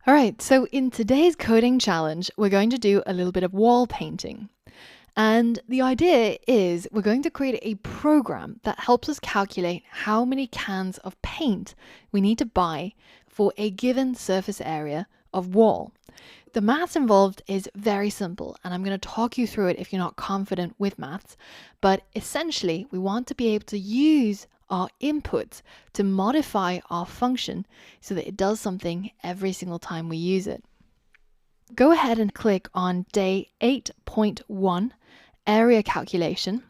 All right, so in today's coding challenge, we're going to do a little bit of wall painting. And the idea is we're going to create a program that helps us calculate how many cans of paint we need to buy for a given surface area of wall. The maths involved is very simple, and I'm going to talk you through it if you're not confident with maths. But essentially, we want to be able to use our inputs to modify our function so that it does something every single time we use it. Go ahead and click on day 8.1, area calculation,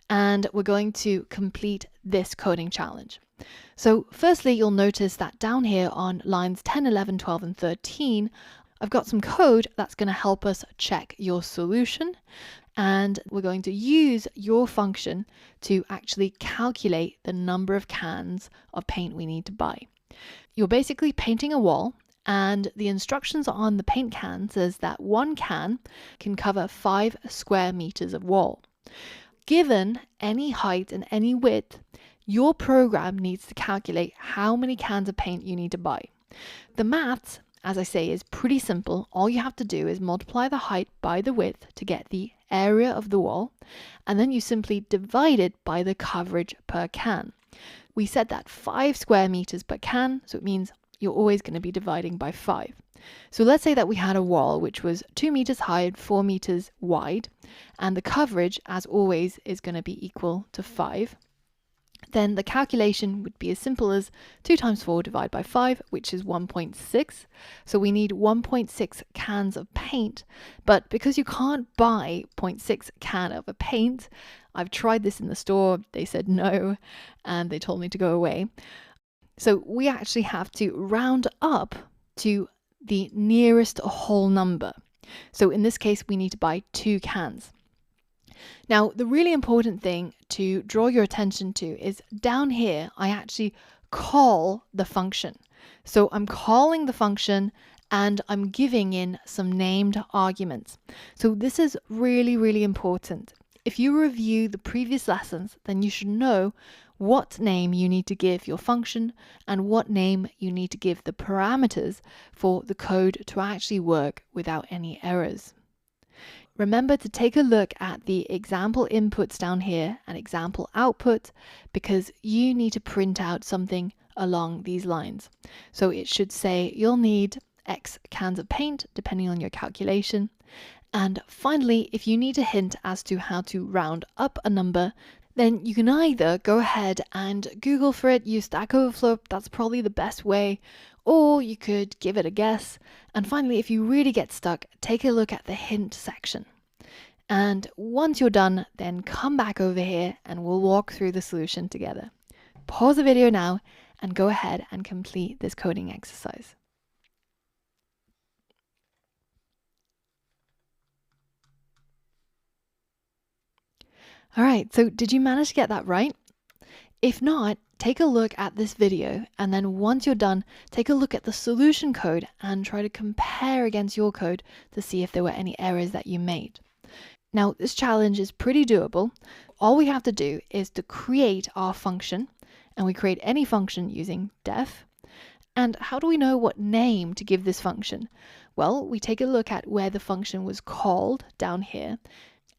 and we're going to complete this coding challenge. So firstly, you'll notice that down here on lines 10, 11, 12, and 13, I've got some code that's going to help us check your solution, and we're going to use your function to actually calculate the number of cans of paint we need to buy. You're basically painting a wall, and the instructions on the paint can says that 1 can cover 5 square meters of wall. Given any height and any width, your program needs to calculate how many cans of paint you need to buy. The maths, as I say, is pretty simple. All you have to do is multiply the height by the width to get the area of the wall, and then you simply divide it by the coverage per can. We said that 5 square meters per can, so it means you're always going to be dividing by 5. So let's say that we had a wall which was 2 meters high and 4 meters wide, and the coverage, as always, is going to be equal to 5. Then the calculation would be as simple as 2 times 4 divided by 5, which is 1.6. So we need 1.6 cans of paint. But because you can't buy 0.6 can of a paint, I've tried this in the store. They said no, and they told me to go away. So we actually have to round up to the nearest whole number. So in this case, we need to buy 2 cans. Now, the really important thing to draw your attention to is down here, I actually call the function. So I'm calling the function and I'm giving in some named arguments. So this is really, really important. If you review the previous lessons, then you should know what name you need to give your function and what name you need to give the parameters for the code to actually work without any errors. Remember to take a look at the example inputs down here and example output, because you need to print out something along these lines. So it should say you'll need X cans of paint depending on your calculation. And finally, if you need a hint as to how to round up a number, then you can either go ahead and Google for it, use Stack Overflow, that's probably the best way, or you could give it a guess. And finally, if you really get stuck, take a look at the hint section. And once you're done, then come back over here and we'll walk through the solution together. Pause the video now and go ahead and complete this coding exercise. All right, so did you manage to get that right? If not, take a look at this video, and then once you're done, take a look at the solution code and try to compare against your code to see if there were any errors that you made. Now, this challenge is pretty doable. All we have to do is to create our function, and we create any function using def. And how do we know what name to give this function? Well, we take a look at where the function was called down here,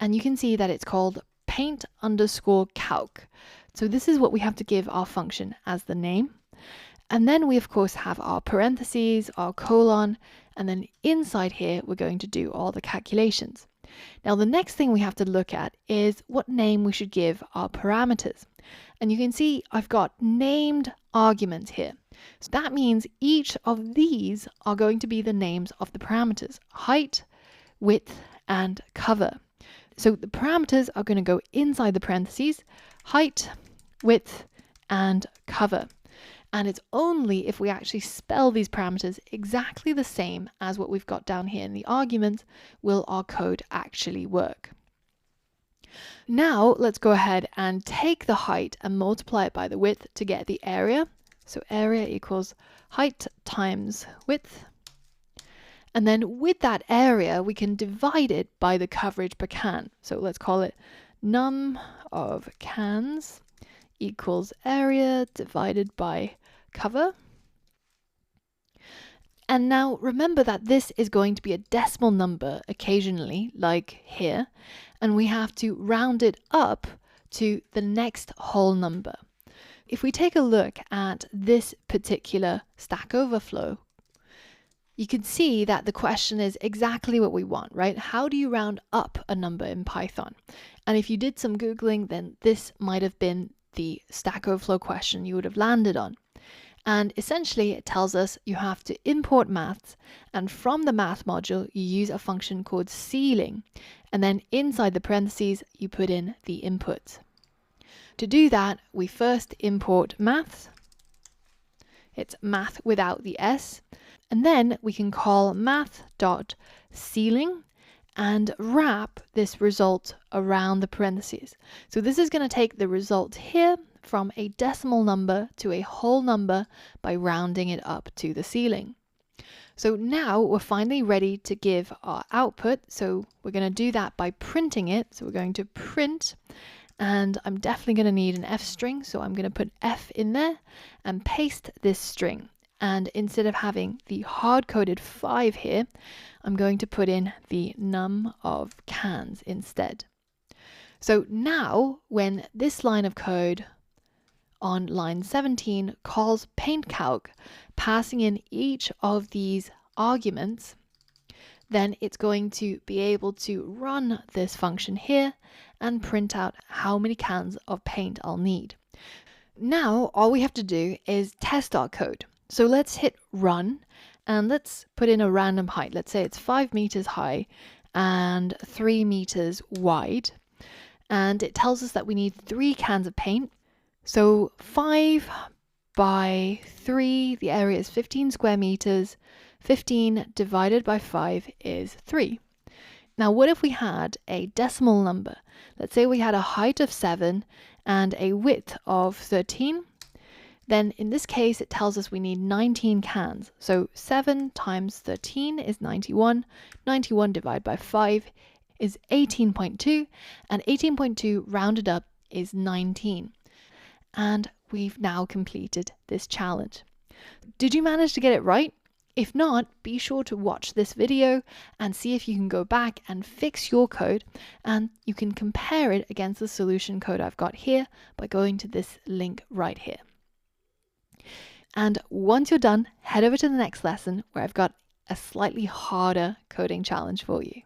and you can see that it's called paint_calc. So this is what we have to give our function as the name. And then we of course have our parentheses, our colon, and then inside here we're going to do all the calculations. Now the next thing we have to look at is what name we should give our parameters. And you can see I've got named arguments here. So that means each of these are going to be the names of the parameters: height, width, and cover. So the parameters are going to go inside the parentheses: height, width, and cover. And it's only if we actually spell these parameters exactly the same as what we've got down here in the argument will our code actually work. Now let's go ahead and take the height and multiply it by the width to get the area. So area equals height times width. And then with that area, we can divide it by the coverage per can. So let's call it num of cans equals area divided by cover. And now remember that this is going to be a decimal number occasionally, like here, and we have to round it up to the next whole number. If we take a look at this particular Stack Overflow, you can see that the question is exactly what we want, right? How do you round up a number in Python? And if you did some Googling, then this might have been the Stack Overflow question you would have landed on. And essentially it tells us you have to import maths, and from the math module you use a function called ceiling, and then inside the parentheses you put in the input. To do that, we first import maths. It's math without the S, and then we can call math.ceiling and wrap this result around the parentheses. So this is going to take the result here from a decimal number to a whole number by rounding it up to the ceiling. So now we're finally ready to give our output. So we're going to do that by printing it. So we're going to print, and I'm definitely going to need an F string. So I'm going to put F in there and paste this string. And instead of having the hard-coded 5 here, I'm going to put in the num of cans instead. So now when this line of code on line 17 calls paintcalc, passing in each of these arguments, then it's going to be able to run this function here and print out how many cans of paint I'll need. Now all we have to do is test our code. So let's hit run and let's put in a random height. Let's say it's 5 meters high and 3 meters wide. And it tells us that we need 3 cans of paint. So 5 by 3, the area is 15 square meters. 15 divided by 5 is 3. Now what if we had a decimal number? Let's say we had a height of 7 and a width of 13. Then in this case it tells us we need 19 cans. So 7 times 13 is 91. 91 divided by 5 is 18.2, and 18.2 rounded up is 19. And we've now completed this challenge. Did you manage to get it right? If not, be sure to watch this video and see if you can go back and fix your code, and you can compare it against the solution code I've got here by going to this link right here. And once you're done, head over to the next lesson where I've got a slightly harder coding challenge for you.